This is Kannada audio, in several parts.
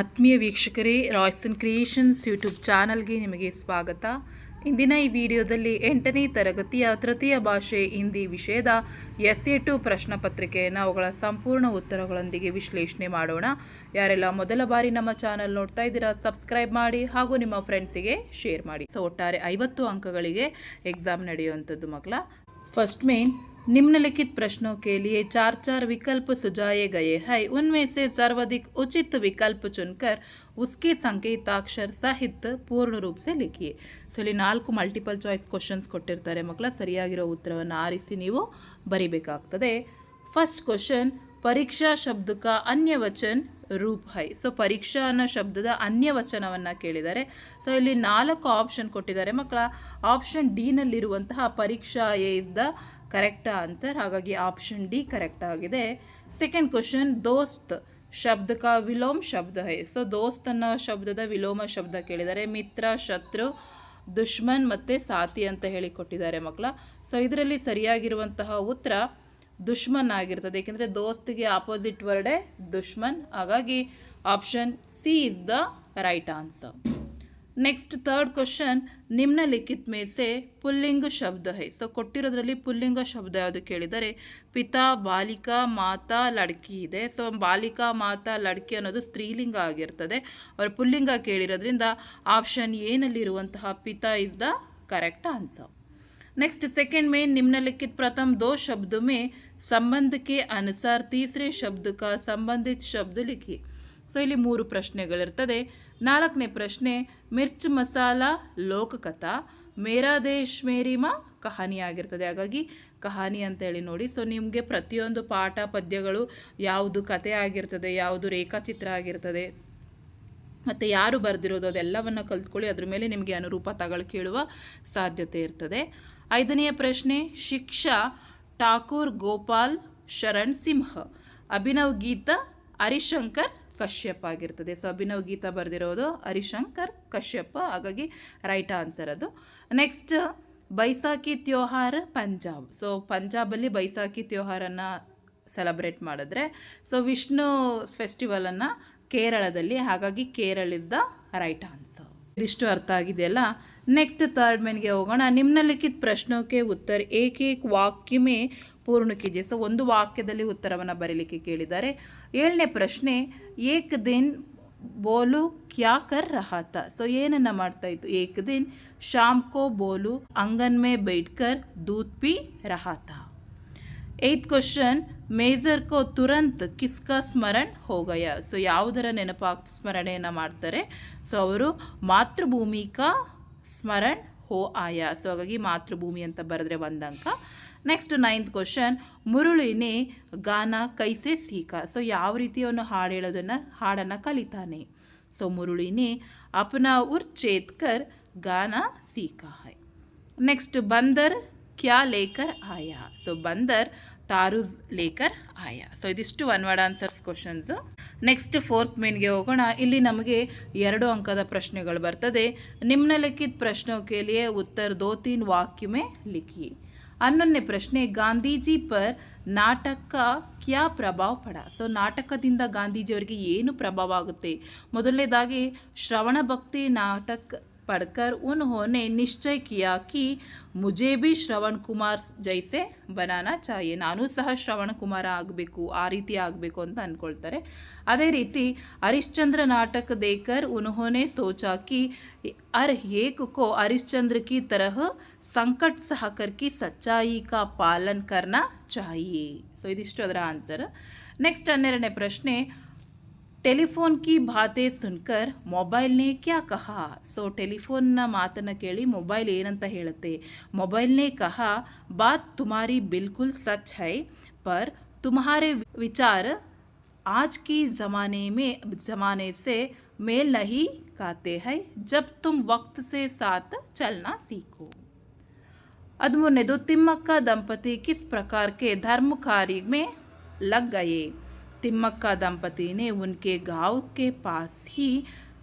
ಆತ್ಮೀಯ ವೀಕ್ಷಕರೇ, ರಾಯ್ಸನ್ ಕ್ರಿಯೇಷನ್ಸ್ ಯೂಟ್ಯೂಬ್ ಚಾನಲ್ಗೆ ನಿಮಗೆ ಸ್ವಾಗತ. ಇಂದಿನ ಈ ವಿಡಿಯೋದಲ್ಲಿ 8ನೇ ತರಗತಿಯ ತೃತೀಯ ಭಾಷೆ ಹಿಂದಿ ವಿಷಯದ ಎಸ್ಎ2 ಪ್ರಶ್ನೆ ಪತ್ರಿಕೆಯನ್ನು ಅವುಗಳ ಸಂಪೂರ್ಣ ಉತ್ತರಗಳೊಂದಿಗೆ ವಿಶ್ಲೇಷಣೆ ಮಾಡೋಣ. ಯಾರೆಲ್ಲ ಮೊದಲ ಬಾರಿ ನಮ್ಮ ಚಾನಲ್ ನೋಡ್ತಾ ಇದ್ದೀರಾ, ಸಬ್ಸ್ಕ್ರೈಬ್ ಮಾಡಿ ಹಾಗೂ ನಿಮ್ಮ ಫ್ರೆಂಡ್ಸಿಗೆ ಶೇರ್ ಮಾಡಿ. ಸೊ ಒಟ್ಟಾರೆ 50 ಅಂಕಗಳಿಗೆ ಎಕ್ಸಾಮ್ ನಡೆಯುವಂಥದ್ದು ಮಕ್ಕಳ. फर्स्ट में निम्नलिखित प्रश्नों के लिए 4 विकल्प सुझाए गए हैं. उनमें से सर्वाधिक उचित विकल्प चुनकर उसके संकेताक्षर सहित पूर्ण रूप से लिखिए. ಸೊ ಇಲ್ಲಿ 4 ಮಲ್ಟಿಪಲ್ ಚಾಯ್ಸ್ ಕ್ವಶನ್ಸ್ ಕೊಟ್ಟಿರ್ತಾರೆ ಮಕ್ಕಳ. ಸರಿಯಾಗಿರೋ ಉತ್ತರವನ್ನು ಆರಿಸಿ ನೀವು ಬರಿಬೇಕಾಗ್ತದೆ. ಫಸ್ಟ್ ಕ್ವಶನ್, ಪರೀಕ್ಷಾ ಶಬ್ದ का अन्य वचन ರೂಪ್ ಹೈ. ಸೊ ಪರೀಕ್ಷಾ ಅನ್ನೋ ಶಬ್ದದ ಅನ್ಯ ವಚನವನ್ನು ಕೇಳಿದ್ದಾರೆ. ಸೊ ಇಲ್ಲಿ 4 ಆಪ್ಷನ್ ಕೊಟ್ಟಿದ್ದಾರೆ ಮಕ್ಕಳ. ಆಪ್ಷನ್ ಡಿ ನಲ್ಲಿರುವಂತಹ ಪರೀಕ್ಷಾ A is the correct answer. ಹಾಗಾಗಿ ಆಪ್ಷನ್ ಡಿ ಕರೆಕ್ಟ್ ಆಗಿದೆ. ಸೆಕೆಂಡ್ ಕ್ವಶನ್, ದೋಸ್ತ್ ಶಬ್ದ का ವಿಲೋಮ ಶಬ್ದ ಹೈ. ಸೊ ದೋಸ್ತ್ ಅನ್ನೋ ಶಬ್ದದ ವಿಲೋಮ ಶಬ್ದ ಕೇಳಿದ್ದಾರೆ. ಮಿತ್ರ, ಶತ್ರು, ದುಶ್ಮನ್ ಮತ್ತು ಸಾಥಿ ಅಂತ ಹೇಳಿ ಕೊಟ್ಟಿದ್ದಾರೆ ಮಕ್ಕಳ. ಸೊ ಇದರಲ್ಲಿ ಸರಿಯಾಗಿರುವಂತಹ ಉತ್ತರ ದುಶ್ಮನ್ ಆಗಿರ್ತದೆ. ಏಕೆಂದರೆ ದೋಸ್ತಿಗೆ ಆಪೋಸಿಟ್ ವರ್ಡೇ ದುಶ್ಮನ್. ಹಾಗಾಗಿ option C is the right answer. Next third question, ನಿಮ್ನಲಿಖಿತ್ ಮೇ ಸೆ ಪುಲ್ಲಿಂಗ ಶಬ್ದ ಹೈ. ಸೊ ಕೊಟ್ಟಿರೋದ್ರಲ್ಲಿ ಪುಲ್ಲಿಂಗ ಶಬ್ದ ಯಾವುದು ಕೇಳಿದರೆ ಪಿತಾ, ಬಾಲಿಕಾ, ಮಾತಾ, ಲಡ್ಕಿ ಇದೆ. ಸೊ ಬಾಲಿಕಾ, ಮಾತಾ, ಲಡ್ಕಿ ಅನ್ನೋದು ಸ್ತ್ರೀಲಿಂಗ ಆಗಿರ್ತದೆ. ಅವರು ಪುಲ್ಲಿಂಗ ಕೇಳಿರೋದ್ರಿಂದ ಆಪ್ಷನ್ ಎನಲ್ಲಿರುವಂತಹ ಪಿತಾ is the correct answer. Next second में निम्नलिखित प्रथम 2 शब्दों में संबंध के अनुसार तीसरे शब्द का संबंधित शब्द लिखिए. ಸೊ ಇಲ್ಲಿ 3 ಪ್ರಶ್ನೆಗಳಿರ್ತದೆ. 4ನೇ ಪ್ರಶ್ನೆ, ಮಿರ್ಚ್ ಮಸಾಲ ಲೋಕಕಥಾ, ಮೇರಾ ದೇಶ್ ಮೇರಿ ಮಾ ಕಹಾನಿ ಆಗಿರ್ತದೆ. ಹಾಗಾಗಿ ಕಹಾನಿ ಅಂತೇಳಿ ನೋಡಿ. ಸೊ ನಿಮಗೆ ಪ್ರತಿಯೊಂದು ಪಾಠ ಪದ್ಯಗಳು ಯಾವುದು ಕತೆ ಆಗಿರ್ತದೆ, ಯಾವುದು ರೇಖಾಚಿತ್ರ ಆಗಿರ್ತದೆ ಮತ್ತು ಯಾರು ಬರೆದಿರೋದು ಅದೆಲ್ಲವನ್ನು ಕಲ್ತ್ಕೊಳ್ಳಿ. ಅದ್ರ ಮೇಲೆ ನಿಮಗೆ ಅನುರೂಪ ತಗಳು ಕೇಳುವ ಸಾಧ್ಯತೆ ಇರ್ತದೆ. 5ನೆಯ ಪ್ರಶ್ನೆ, ಶಿಕ್ಷಾ ಠಾಕೂರ್ ಗೋಪಾಲ್ ಶರಣ್ ಸಿಂಹ, ಅಭಿನವ್ ಗೀತ ಹರಿಶಂಕರ್ ಕಶ್ಯಪ್ ಆಗಿರ್ತದೆ. ಸೊ ಅಭಿನವ್ ಗೀತ ಬರೆದಿರೋದು ಹರಿಶಂಕರ್ ಕಶ್ಯಪ್. ಹಾಗಾಗಿ ರೈಟ್ ಆನ್ಸರ್ ಅದು. ನೆಕ್ಸ್ಟ್, ಬೈಸಾಖಿ ತ್ಯೋಹಾರ ಪಂಜಾಬ್. ಸೊ ಪಂಜಾಬಲ್ಲಿ ಬೈಸಾಖಿ ತ್ಯೋಹಾರನ್ನು ಸೆಲೆಬ್ರೇಟ್ ಮಾಡಿದ್ರೆ, ಸೊ ವಿಷ್ಣು ಫೆಸ್ಟಿವಲನ್ನು ಕೇರಳದಲ್ಲಿ. ಹಾಗಾಗಿ Kerala is the right answer. ಇದಿಷ್ಟು ಅರ್ಥ ಆಗಿದೆಯಲ್ಲ. ನೆಕ್ಸ್ಟ್ ಥರ್ಡ್ ಮೇನ್ಗೆ ಹೋಗೋಣ. ನಿಮ್ನಲಿಖಿತ ಪ್ರಶ್ನೋಕೆ ಉತ್ತರ ಏಕ್ ಏಕ್ ವಾಕ್ಯ ಮೇ ಪೂರ್ಣ ಕೀಜಿಯೆ. ಸೊ ಒಂದು ವಾಕ್ಯದಲ್ಲಿ ಉತ್ತರವನ್ನು ಬರೀಲಿಕ್ಕೆ ಕೇಳಿದ್ದಾರೆ. 7ನೇ ಪ್ರಶ್ನೆ, ಏಕ್ ದಿನ್ ಬೋಲು ಕ್ಯಾ ಕರ್ ರಹಾ ತಾ. ಸೊ ಏನನ್ನು ಮಾಡ್ತಾ ಇತ್ತು? ಏಕ್ ದಿನ್ ಶಾಮ್ ಕೋ ಬೋಲು ಅಂಗನ್ ಮೇ ಬೈಠ್ಕರ್ ದೂಧ್ ಪಿ ರಹಾ ತಾ. 8th ಕ್ವಶನ್, ಮೇಜರ್ ಕೋ ತುರಂತ್ ಕಿಸ್ಕಾ ಸ್ಮರಣ ಹೋ ಗಯಾ. ಸೊ ಯಾವುದರ ಸ್ಮರಣೆಯನ್ನು ಮಾಡ್ತಾರೆ? ಸೊ ಅವರು ಮಾತೃಭೂಮಿ ಕಾ ಸ್ಮರಣ ಹೋ ಆಯಾ. ಸೊ ಹಾಗಾಗಿ ಮಾತೃಭೂಮಿ ಅಂತ ಬರೆದ್ರೆ 1 ಅಂಕ. ನೆಕ್ಸ್ಟ್ 9th ಕ್ವಶನ್, ಮುರುಳಿನೇ ಗಾನ ಕೈಸೆ ಸೀಖಾ. ಸೊ ಯಾವ ರೀತಿ ಅವನು ಹಾಡು ಹೇಳೋದನ್ನು ಹಾಡನ್ನು ಕಲಿತಾನೆ? ಸೊ ಮುರುಳಿನೇ ಅಪ್ನಾ ಉರ್ ಚೇತ್ಕರ್ ಗಾನ ಸೀಖಾ ಹೈ. ನೆಕ್ಸ್ಟ್, ಬಂದರ್ ಕ್ಯಾ ಲೇಕರ್ ಆಯಾ. ಸೊ ಬಂದರ್ ತಾರೂಜ್ ಲೇಕರ್ ಆಯಾ. ಸೊ ಇದಿಷ್ಟು 1 word answers questions. Next 4th ಮೇನ್ಗೆ ಹೋಗೋಣ. ಇಲ್ಲಿ ನಮಗೆ 2 ಅಂಕದ ಪ್ರಶ್ನೆಗಳು ಬರ್ತದೆ. ನಿಮ್ನಲಿಖಿತ ಪ್ರಶ್ನೋं के लिए उत्तर 2-3 वाक्य में लिखिए. 11ನೇ ಪ್ರಶ್ನೆ, ಗಾಂಧೀಜಿ ಪರ್ ನಾಟಕ ಕ್ಯಾ ಪ್ರಭಾವ ಪಡ. ಸೊ ನಾಟಕದಿಂದ ಗಾಂಧೀಜಿಯವರಿಗೆ ಏನು ಪ್ರಭಾವ ಆಗುತ್ತೆ? ಮೊದಲನೇದಾಗಿ ಶ್ರವಣ ಭಕ್ತಿ ನಾಟಕ पढ़कर उन्होंने निश्चय किया कि मुझे भी ಶ್ರವಣ್ ಕುಮಾರ್ ಜೈಸೆ ಬನಾನಾ ಚಾಹಿಯೆ. ನಾನು ಸಹ ಶ್ರವಣ್ ಕುಮಾರ ಆಗಬೇಕು, ಆ ರೀತಿ ಆಗಬೇಕು ಅಂತ ಅಂದ್ಕೊಳ್ತಾರೆ. ಅದೇ ರೀತಿ ಹರಿಶ್ಚಂದ್ರ ನಾಟಕ ದೇಕರ್ ಉನ್ಹೋನೆ ಸೋಚಾ ಕಿ ಹರ್ ಏಕ್ ಕೋ ಹರಿಶ್ಚಂದ್ರ ಕಿ ತರಹ ಸಂಕಟ್ ಸಹಕರ್ ಕಿ ಸಚ್ಚಾಯಿ ಕಾ ಪಾಲನ್ ಕರ್ನಾ ಚಾಹಿಯೆ. ಸೊ ಇದಿಷ್ಟು ಅದರ ಆನ್ಸರ್. ನೆಕ್ಸ್ಟ್ 12ನೇ ಪ್ರಶ್ನೆ, ಟೆಲಿಫೋನ್ ಕಿ ಬಾತೆ ಸುನ್ಕರ್ ಮೊಬೈಲ್ ನೇ ಕ್ಯಾ ಕಹಾ. ಸೊ ಟೆಲಿಫೋನ್ನ ಮಾತನ್ನು ಕೇಳಿ ಮೊಬೈಲ್ ಏನಂತ ಹೇಳುತ್ತೆ? ಮೊಬೈಲ್ ನೇ ಕಹಾ, ಬಾತ್ ತುಮಾರಿ ಬಿಲ್ಕುಲ್ ಸಚ್ ಹೈ ಪರ್ ತುಮ್ಹಾರೆ ವಿಚಾರ आज की ज़माने से मेल नहीं खाते हैं जब तुम वक्त से साथ चलना सीखो. 13ನೇದು, ತಿಮ್ಮಕ್ಕ ದಂಪತಿ किस प्रकार के धर्म कार्य में लग गए. तिम्मक्का दंपति ने उनके गांव के पास ही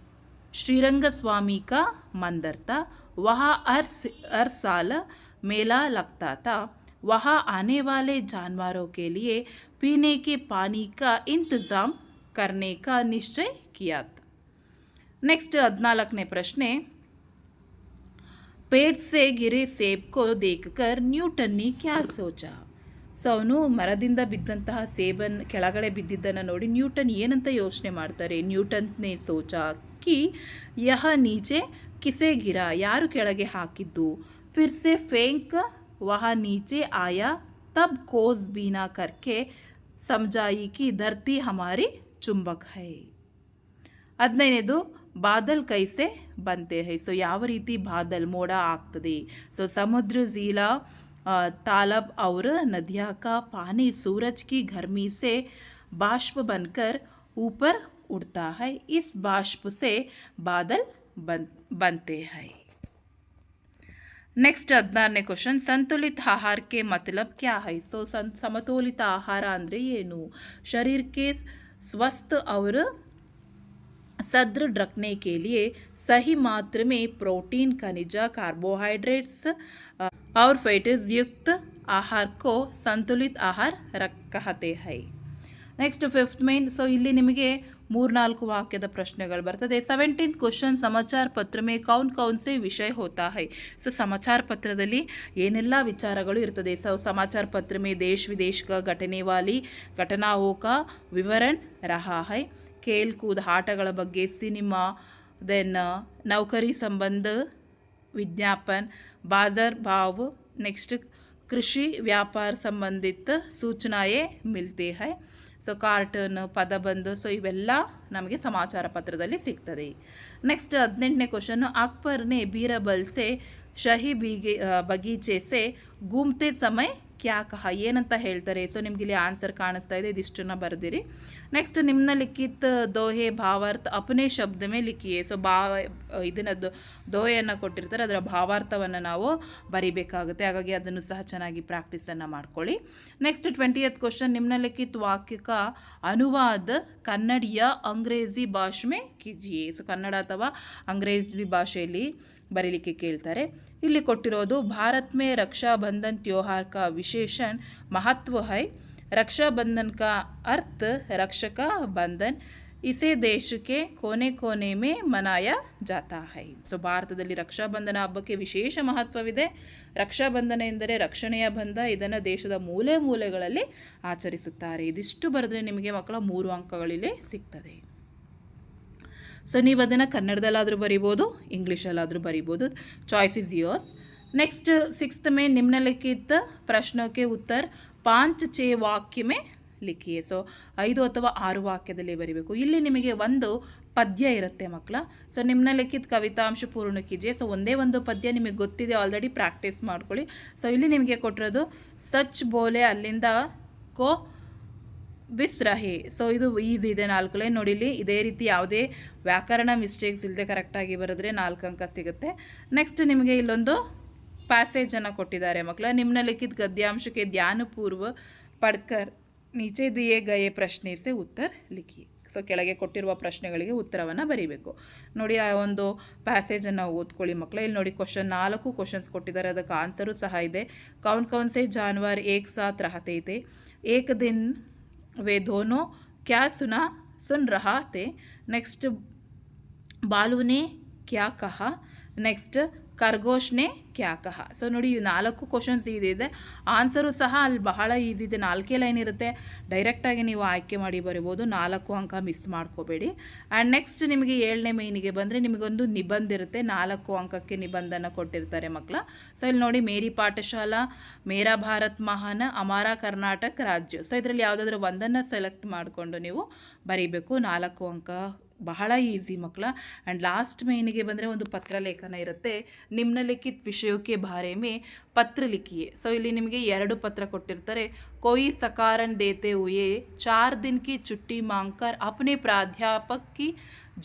श्रीरंग स्वामी का मंदिर था. वहाँ हर साल मेला लगता था. वहाँ आने वाले जानवरों के लिए पीने के पानी का इंतज़ाम करने का निश्चय किया था. ನೆಕ್ಸ್ಟ್ 14ನೇ ಪ್ರಶ್ನೆ, पेड़ से गिरे सेब को देखकर ನ್ಯೂಟನ್ ने क्या सोचा. ಸೊ ಅವನು ಮರದಿಂದ ಬಿದ್ದಂತಹ ಸೇಬನ್ನು ಕೆಳಗಡೆ ಬಿದ್ದಿದ್ದನ್ನು ನೋಡಿ ನ್ಯೂಟನ್ ಏನಂತ ಯೋಚನೆ ಮಾಡ್ತಾರೆ. ನ್ಯೂಟನ್ನೇ ಸೋಚಾ ಕಿ ಯಹ ನೀಚೆ ಕಿಸೆ ಗಿರ, ಯಾರು ಕೆಳಗೆ ಹಾಕಿದ್ದು. ಫಿರ್ ಸೆ ಫೇಂಕ್ ವಹ ನೀಚೆ ಆಯಾ ತಬ್ ಕೋಸ್ ಬೀನಾ ಕರ್ಕೆ ಸಮझाई कि धरती हमारी चुंबक है. 15ನೇದು ಬಾದಲ್ ಕೈಸೆ ಬಂತೆ ಹೈ. ಸೊ ಯಾವ ರೀತಿ ಬಾದಲ್ ಮೋಡ ಆಗ್ತದೆ. ಸೊ ಸಮುದ್ರ ಝೀಲಾ तालाब और नदिया का पानी सूरज की गर्मी से बाष्प बनकर ऊपर उड़ता है. इस बाष्प से बादल बनते हैं. नेक्स्ट 16ನೇ क्वेश्चन, संतुलित आहार के मतलब क्या है. सो समतोलित आहार ಅಂದರೆ ಏನು. शरीर के स्वस्थ और सदृढ़ रखने के लिए सही मात्रा में प्रोटीन, खनिज, कार्बोहाइड्रेट्स और फैट्स युक्त आहार को संतुलित आहार कहते हैं. Next 5th main. ಸೊ ಇಲ್ಲಿ ನಿಮಗೆ 3-4 ವಾಕ್ಯದ ಪ್ರಶ್ನೆಗಳು ಬರ್ತದೆ. 17th ಕ್ವಶನ್, ಸಮಾಚಾರ ಪತ್ರ ಮೇ ಕೌನ್ ಕೌನ್ ಸೆ ವಿಷಯ ಹೋತಾ ಹೈ. ಸೊ ಸಮಾಚಾರ ಪತ್ರದಲ್ಲಿ ಏನೆಲ್ಲ ವಿಚಾರಗಳು ಇರ್ತದೆ. ಸೊ ಸಮಾಚಾರ ಪತ್ರ ಮೇ ದೇಶ ವಿದೇಶ का घटने वाली घटनाओं का विवरण रहा है. खेल कूद ಆಟಗಳ ಬಗ್ಗೆ, ಸಿನಿಮಾ, ದೆನ್ ನೌಕರಿ ಸಂಬಂಧ, विज्ञापन, बाजार भाव, नेक्स्ट कृषि व्यापार संबंधित सूचनाएं मिलती है. ಸೊ ಕಾರ್ಟೂನ್, ಪದಬಂಧ, ಸೊ ಇವೆಲ್ಲ ನಮಗೆ ಸಮಾಚಾರ ಪತ್ರದಲ್ಲಿ ಸಿಗ್ತದೆ. ನೆಕ್ಸ್ಟ್ 18ನೇ ಕ್ವಶನ್, ಅಕ್ಬರ್ನೆ ಬೀರಬಲ್ ಸೆ ಶಹಿ ಬಗೀಚೆ ಸೆ ಘೂಮ್ತೆ ಸಮಯ ಕ್ಯಾ ಕಹ, ಏನಂತ ಹೇಳ್ತಾರೆ. ಸೊ ನಿಮ್ಗೆ ಇಲ್ಲಿ ಆನ್ಸರ್ ಕಾಣಿಸ್ತಾ ಇದೆ, ಇದಿಷ್ಟನ್ನು ಬರೆದಿರಿ. ನೆಕ್ಸ್ಟ್ ನಿಮ್ನಲಿಖಿತ ದೋಹೆ ಭಾವಾರ್ಥ ಅಪನೇ ಶಬ್ದ ಮೇ ಲಿಖಿಯೇ. ಸೊ ಇದನ್ನ ದೋಹೆಯನ್ನು ಕೊಟ್ಟಿರ್ತಾರೆ, ಅದರ ಭಾವಾರ್ಥವನ್ನು ನಾವು ಬರಿಬೇಕಾಗುತ್ತೆ. ಹಾಗಾಗಿ ಅದನ್ನು ಸಹ ಚೆನ್ನಾಗಿ ಪ್ರಾಕ್ಟೀಸನ್ನು ಮಾಡ್ಕೊಳ್ಳಿ. ನೆಕ್ಸ್ಟ್ 20th ಕ್ವಶನ್, ನಿಮ್ನಲಿಖಿತ ವಾಕ್ಯ ಕಾ ಅನುವಾದ ಕನ್ನಡಿಯ ಅಂಗ್ರೇಜಿ ಭಾಷೆ ಮೇ ಕೀಜಿಯೇ. ಸೊ ಕನ್ನಡ ಅಥವಾ ಅಂಗ್ರೇಜಿ ಭಾಷೆಯಲ್ಲಿ ಬರೀಲಿಕ್ಕೆ ಕೇಳ್ತಾರೆ. ಇಲ್ಲಿ ಕೊಟ್ಟಿರೋದು ಭಾರತ್ ಮೇ ರಕ್ಷಾ ಬಂಧನ್ त्योहार का विशेषण महत्व है. रक्षाबंधन का अर्थ रक्षक बंधन, इसे देश के कोने कोने में मनाया जाता है. ಸೊ ಭಾರತದಲ್ಲಿ ರಕ್ಷಾಬಂಧನ ಹಬ್ಬಕ್ಕೆ ವಿಶೇಷ ಮಹತ್ವವಿದೆ. ರಕ್ಷಾಬಂಧನ ಎಂದರೆ ರಕ್ಷಣೆಯ ಬಂಧ, ಇದನ್ನು ದೇಶದ ಮೂಲೆ ಮೂಲೆಗಳಲ್ಲಿ ಆಚರಿಸುತ್ತಾರೆ. ಇದಿಷ್ಟು ಬರೆದ್ರೆ ನಿಮಗೆ ಮಕ್ಕಳ 3 ಅಂಕಗಳಿಲ್ಲಿ ಸಿಗ್ತದೆ. ಸೊ ನೀವು ಅದನ್ನು ಕನ್ನಡದಲ್ಲಾದರೂ ಬರಿಬೋದು, ಇಂಗ್ಲೀಷಲ್ಲಾದರೂ ಬರಿಬೋದು. Choice is yours. Next 6th में निम्नलिखित प्रश्नों के उत्तर 5-6 ವಾಕ್ಯ में लिखिए. ಸೊ 5 ಅಥವಾ 6 ವಾಕ್ಯದಲ್ಲಿ ಬರೀಬೇಕು. ಇಲ್ಲಿ ನಿಮಗೆ ಒಂದು ಪದ್ಯ ಇರುತ್ತೆ ಮಕ್ಕಳ. ಸೊ ನಿಮ್ನಲಿಖಿತ ಕವಿತಾಂಶ ಪೂರ್ಣ ಕೀಜಿಯೇ. ಸೊ ಒಂದೇ ಒಂದು ಪದ್ಯ ನಿಮಗೆ ಗೊತ್ತಿದೆ, ಆಲ್ರೆಡಿ ಪ್ರಾಕ್ಟೀಸ್ ಮಾಡ್ಕೊಳ್ಳಿ. ಸೊ ಇಲ್ಲಿ ನಿಮಗೆ ಕೊಟ್ಟಿರೋದು ಸಚ್ ಬೋಲೆ ಅಲ್ಲಿಂದ ಕೋ ಬಿಸ್ ರಹೆ. ಸೊ ಇದು ಈಸಿ ಇದೆ, 4 ಲೈನ್ ನೋಡಿ. ಇಲ್ಲಿ ಇದೇ ರೀತಿ ಯಾವುದೇ ವ್ಯಾಕರಣ ಮಿಸ್ಟೇಕ್ಸ್ ಇಲ್ಲದೆ ಕರೆಕ್ಟಾಗಿ ಬರೆದ್ರೆ 4 ಅಂಕ ಸಿಗುತ್ತೆ. ನೆಕ್ಸ್ಟ್ ನಿಮಗೆ ಇಲ್ಲೊಂದು ಪ್ಯಾಸೇಜನ್ನು ಕೊಟ್ಟಿದ್ದಾರೆ ಮಕ್ಕಳ. ನಿಮ್ನಲಿಖಿತ ಗದ್ಯಾಂಶಕ್ಕೆ ಧ್ಯಾನಪೂರ್ವ ಪಡ್ಕರ್ ನೀಚೆ ದಿಯೇ ಗಯೆ ಪ್ರಶ್ನೆ ಸೆ ಉತ್ತರ ಲಿಖಿ. ಸೊ ಕೆಳಗೆ ಕೊಟ್ಟಿರುವ ಪ್ರಶ್ನೆಗಳಿಗೆ ಉತ್ತರವನ್ನು ಬರೀಬೇಕು. ನೋಡಿ ಆ ಒಂದು ಪ್ಯಾಸೇಜನ್ನು ಓದ್ಕೊಳ್ಳಿ ಮಕ್ಕಳ. ಇಲ್ಲಿ ನೋಡಿ ಕ್ವಶನ್ 4 ಕ್ವಶನ್ಸ್ ಕೊಟ್ಟಿದ್ದಾರೆ, ಅದಕ್ಕೆ ಆನ್ಸರು ಸಹ ಇದೆ. ಕೌನ್ ಕೌನ್ ಸೆ ಜಾನ್ವರ್ ಏಕ್ ಸಾಥ್ ರಹತೆ थे, ಏಕ್ ದಿನ್ वे दोनों क्या सुन रहा थे. नेक्स्ट बालू ने क्या कहा. नेक्स्ट ಖರ್ಗೋಶ್ನೆ ಕ್ಯಾ ಕಹ. ಸೊ ನೋಡಿ ಇವು 4 ಕ್ವಶನ್ಸ್ ಇದೆ. ಆನ್ಸರು ಸಹ ಅಲ್ಲಿ ಬಹಳ ಈಸಿ ಇದೆ, 4 ಲೈನ್ ಇರುತ್ತೆ. ಡೈರೆಕ್ಟಾಗಿ ನೀವು ಆಯ್ಕೆ ಮಾಡಿ ಬರಿಬೋದು, 4 ಅಂಕ ಮಿಸ್ ಮಾಡ್ಕೋಬೇಡಿ. ಆ್ಯಂಡ್ ನೆಕ್ಸ್ಟ್ ನಿಮಗೆ 7ನೇ ಮೇನಿಗೆ ಬಂದರೆ ನಿಮಗೊಂದು ನಿಬಂಧ ಇರುತ್ತೆ, 4 ಅಂಕಕ್ಕೆ ನಿಬಂಧನ ಕೊಟ್ಟಿರ್ತಾರೆ ಮಕ್ಕಳ. ಸೊ ಇಲ್ಲಿ ನೋಡಿ ಮೇರಿ ಪಾಠಶಾಲಾ, ಮೇರಾ ಭಾರತ್ ಮಹಾನ್, ಅಮಾರ ಕರ್ನಾಟಕ ರಾಜ್ಯ. ಸೊ ಇದರಲ್ಲಿ ಯಾವುದಾದ್ರೂ ಒಂದನ್ನು ಸೆಲೆಕ್ಟ್ ಮಾಡಿಕೊಂಡು ನೀವು ಬರೀಬೇಕು, 4 ಅಂಕ. ಬಹಳ ಈಸಿ ಮಕ್ಕಳ. ಆ್ಯಂಡ್ ಲಾಸ್ಟ್ ಮೇನಿಗೆ ಬಂದರೆ ಒಂದು ಪತ್ರ ಲೇಖನ ಇರುತ್ತೆ. ನಿಮ್ನಲಿಖಿತ ವಿಷಯಕ್ಕೆ ಬಾರೆ ಮೇ ಪತ್ರ ಲಿಖಿಯೇ. ಸೊ ಇಲ್ಲಿ ನಿಮಗೆ 2 ಪತ್ರ ಕೊಟ್ಟಿರ್ತಾರೆ. कोई सकारण देते हुए 4 दिन की छुट्टी मांगकर अपने प्राध्यापक की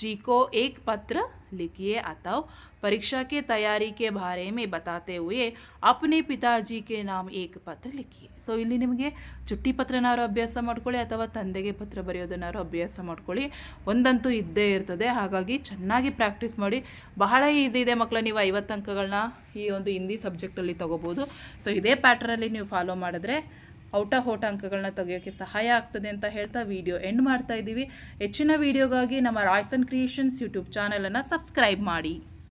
जी को एक पत्र लिखिए. अथवा परीक्षा के तैयारी के बारे में बताते हुए अपने पिताजी के नाम एक पत्र लिखिए. ಸೊ ಇಲ್ಲಿ ನಿಮಗೆ ಚುಟ್ಟಿ ಪತ್ರನಾರು ಅಭ್ಯಾಸ ಮಾಡ್ಕೊಳ್ಳಿ ಅಥವಾ ತಂದೆಗೆ ಪತ್ರ ಬರೆಯೋದನ್ನಾರು ಅಭ್ಯಾಸ ಮಾಡ್ಕೊಳ್ಳಿ. ಒಂದಂತೂ ಇದ್ದೇ ಇರ್ತದೆ, ಹಾಗಾಗಿ ಚೆನ್ನಾಗಿ ಪ್ರಾಕ್ಟೀಸ್ ಮಾಡಿ. ಬಹಳ ಈಸಿ ಇದೆ ಮಕ್ಕಳ. ನೀವು 50 ಅಂಕಗಳನ್ನ ಈ ಒಂದು ಹಿಂದಿ ಸಬ್ಜೆಕ್ಟಲ್ಲಿ ತೊಗೋಬೋದು. ಸೊ ಇದೇ ಪ್ಯಾಟರ್ನಲ್ಲಿ ನೀವು ಫಾಲೋ ಮಾಡಿದ್ರೆ ಔಟ್ ಆಫ್ ಔಟ್ ಅಂಕಗಳನ್ನ ತೆಗೆಯೋಕ್ಕೆ ಸಹಾಯ ಆಗ್ತದೆ ಅಂತ ಹೇಳ್ತಾ ವಿಡಿಯೋ ಎಂಡ್ ಮಾಡ್ತಾ ಇದ್ದೀವಿ. ಹೆಚ್ಚಿನ ವಿಡಿಯೋಗಾಗಿ ನಮ್ಮ ರಾಯ್ಸನ್ ಕ್ರಿಯೇಷನ್ಸ್ ಯೂಟ್ಯೂಬ್ ಚಾನಲನ್ನು ಸಬ್ಸ್ಕ್ರೈಬ್ ಮಾಡಿ.